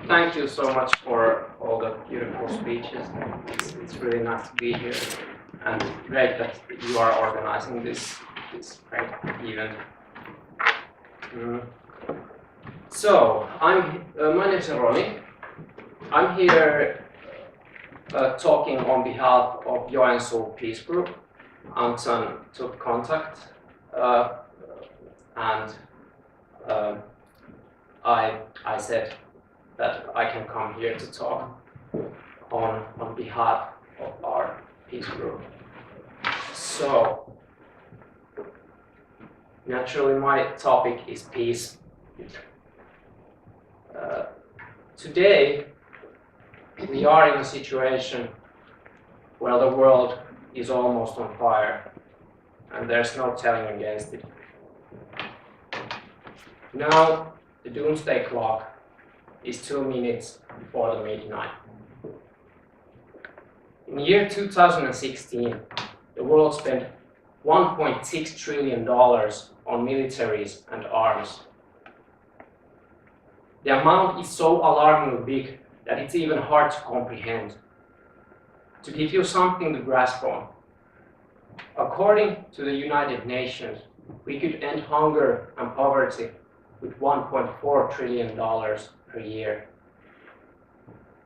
Thank you so much for all the beautiful speeches. It's really nice to be here, and great that you are organizing this great event. So, my name is Rony. I'm here talking on behalf of Joensuu Peace Group. Anton took contact and I said that I can come here to talk on behalf of our peace group. So, naturally my topic is peace. Today we are in a situation where the world is almost on fire and there's no telling against it. Now the doomsday clock is 2 minutes before the midnight. In the year 2016, the world spent $1.6 trillion on militaries and arms. The amount is so alarmingly big that it's even hard to comprehend. To give you something to grasp on, according to the United Nations, we could end hunger and poverty with $1.4 trillion per year.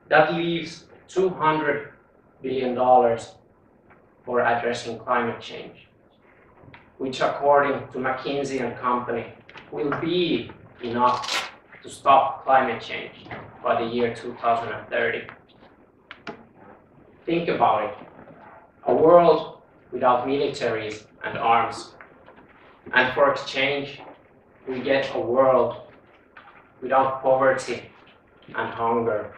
That leaves $200 billion for addressing climate change, which according to McKinsey and Company will be enough to stop climate change by the year 2030. Think about it. A world without militaries and arms. And for exchange, we get a world without poverty and hunger.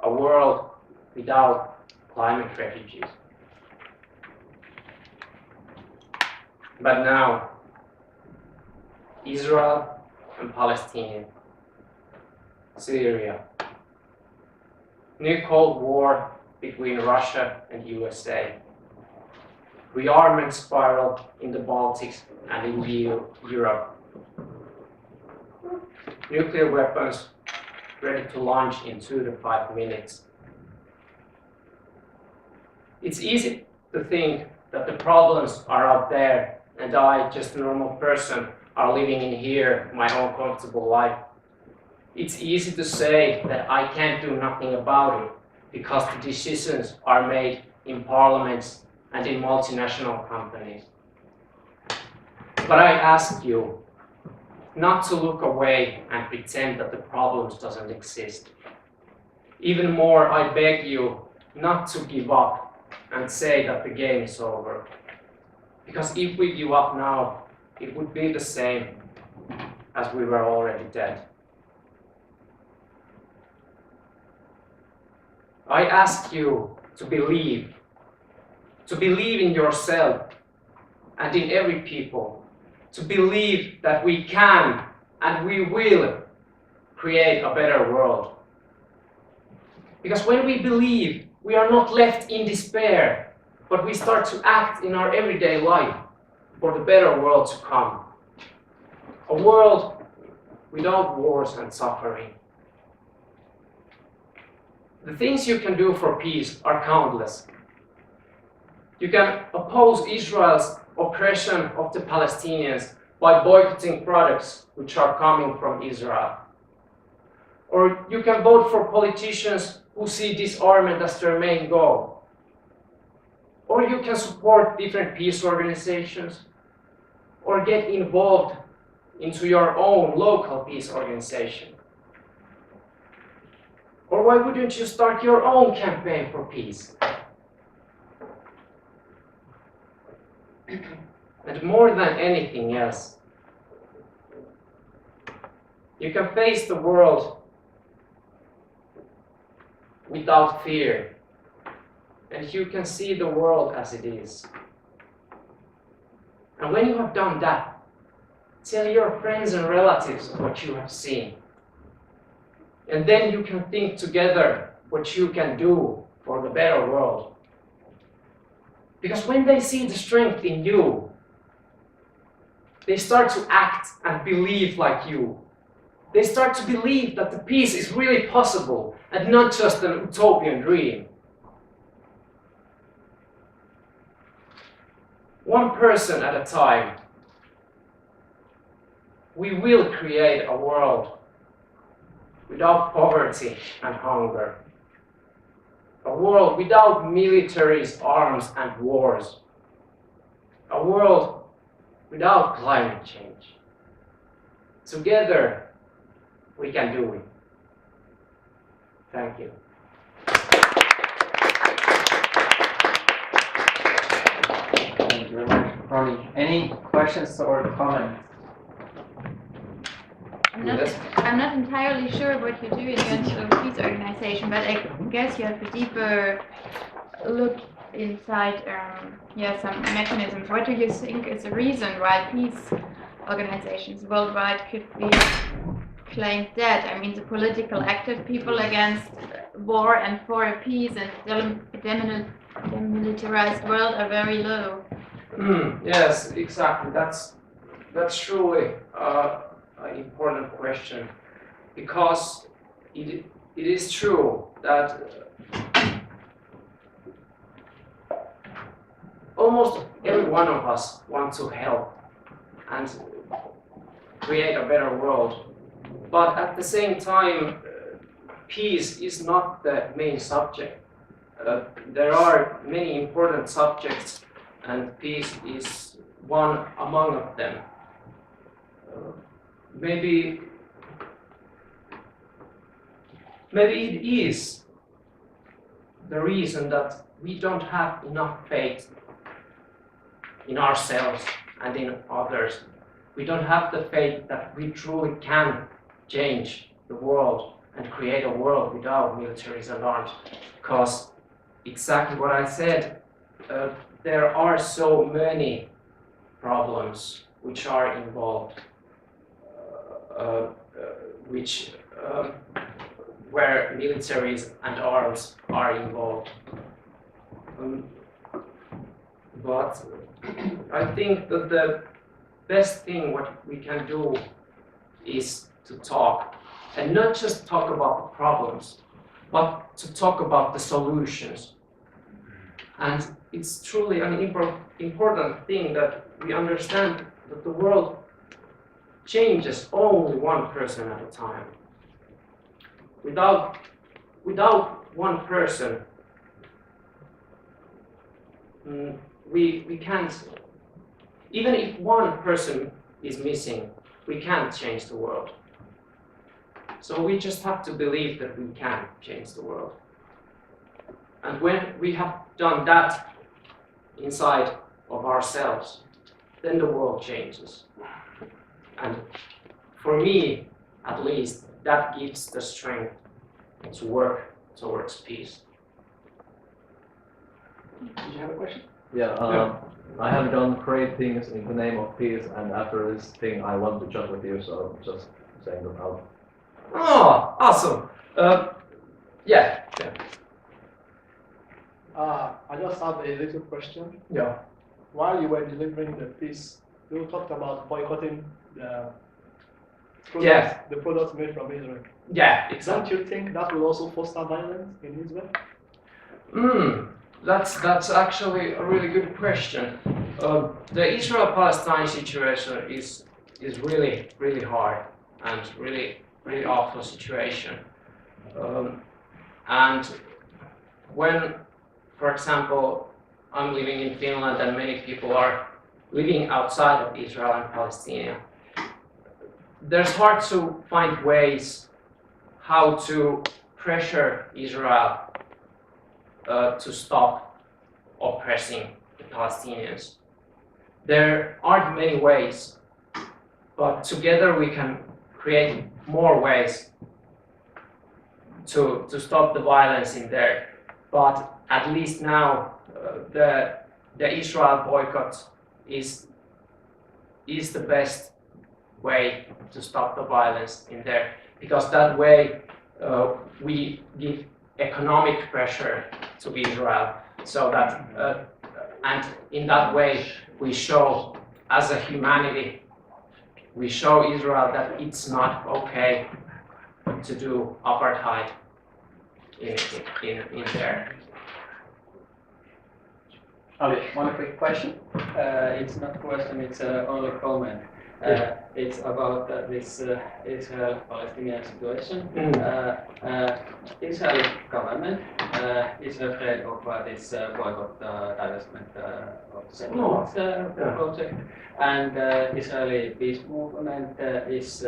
A world without climate refugees. But now, Israel and Palestine, Syria, new Cold War between Russia and USA, rearmament spiral in the Baltics and in Europe, nuclear weapons ready to launch in 2 to 5 minutes. It's easy to think that the problems are out there and I, just a normal person, are living in here my own comfortable life. It's easy to say that I can't do nothing about it because the decisions are made in parliaments and in multinational companies. But I ask you not to look away and pretend that the problems doesn't exist. Even more, I beg you not to give up and say that the game is over. Because if we give up now, it would be the same as we were already dead. I ask you to believe in yourself and in every people, to believe that we can and we will create a better world. Because when we believe, we are not left in despair, but we start to act in our everyday life for the better world to come. A world without wars and suffering. The things you can do for peace are countless. You can oppose Israel's oppression of the Palestinians by boycotting products which are coming from Israel. Or you can vote for politicians who see disarmament as their main goal. Or you can support different peace organizations, or get involved into your own local peace organization. Or why wouldn't you start your own campaign for peace? And more than anything else, you can face the world without fear, and you can see the world as it is. And when you have done that, tell your friends and relatives what you have seen. And then you can think together what you can do for the better world. Because when they see the strength in you, they start to act and believe like you. They start to believe that the peace is really possible and not just an utopian dream. One person at a time, we will create a world without poverty and hunger. A world without militaries, arms and wars. A world without climate change. Together, we can do it. Thank you. Thank you very much, Rony. Any questions or comments? I'm not entirely sure what you do in Joensuu Peace Organization, but I guess you have a deeper look inside some mechanisms. What do you think is the reason why peace organizations worldwide could be claimed dead? I mean, the political active people against war and for a peace and demilitarized world are very low. Yes, exactly. That's truly an important question, because it is true that almost every one of us wants to help and create a better world, but at the same time, peace is not the main subject. There are many important subjects, and peace is one among them. Maybe it is the reason that we don't have enough faith in ourselves and in others. We don't have the faith that we truly can change the world and create a world without militaries and arms. Because exactly what I said, there are so many problems which are involved, where militaries and arms are involved. But I think that the best thing what we can do is to talk, and not just talk about the problems, but to talk about the solutions. And it's truly an important thing that we understand that the world changes only one person at a time. Without one person, we can't, even if one person is missing, we can't change the world. So we just have to believe that we can change the world. And when we have done that inside of ourselves, then the world changes. And for me, at least, that gives the strength to work towards peace. Did you have a question? Yeah, I have done great things in the name of peace, and after this thing, I want to chat with you, so just saying that out. Oh, awesome. Yeah. I just have a little question. Yeah. While you were delivering the piece, you talked about boycotting the products made from Israel. Yeah, Don't exactly. you think that will also foster violence in Israel? That's actually a really good question. The Israel-Palestine situation is really hard and really awful situation. And when, for example, I'm living in Finland and many people are living outside of Israel and Palestine, there's hard to find ways how to pressure Israel to stop oppressing the Palestinians. There aren't many ways, but together we can create more ways to stop the violence in there. But at least now the Israel boycott is the best way to stop the violence in there, because that way we give economic pressure to Israel, so that and in that way we show as a humanity we show Israel that it's not okay to do apartheid in there. Okay, one quick question. It's not question, it's only comment. It's about this Israel-Palestinian situation. Israeli government is afraid of this boycott divestment of the settlements project, and Israeli peace movement is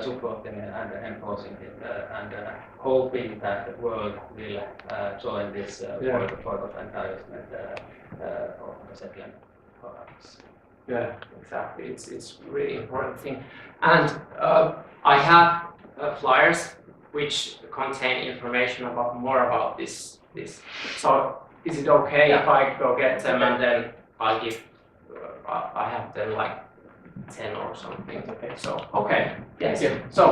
supporting and enforcing it and hoping that the world will join this boycott and divestment of the settlement products. Yeah, exactly. It's really important thing. And I have flyers which contain information about more about this. So is it okay if I go get them and then I'll give? I have them like 10 or something. Okay. So okay. Yes. So.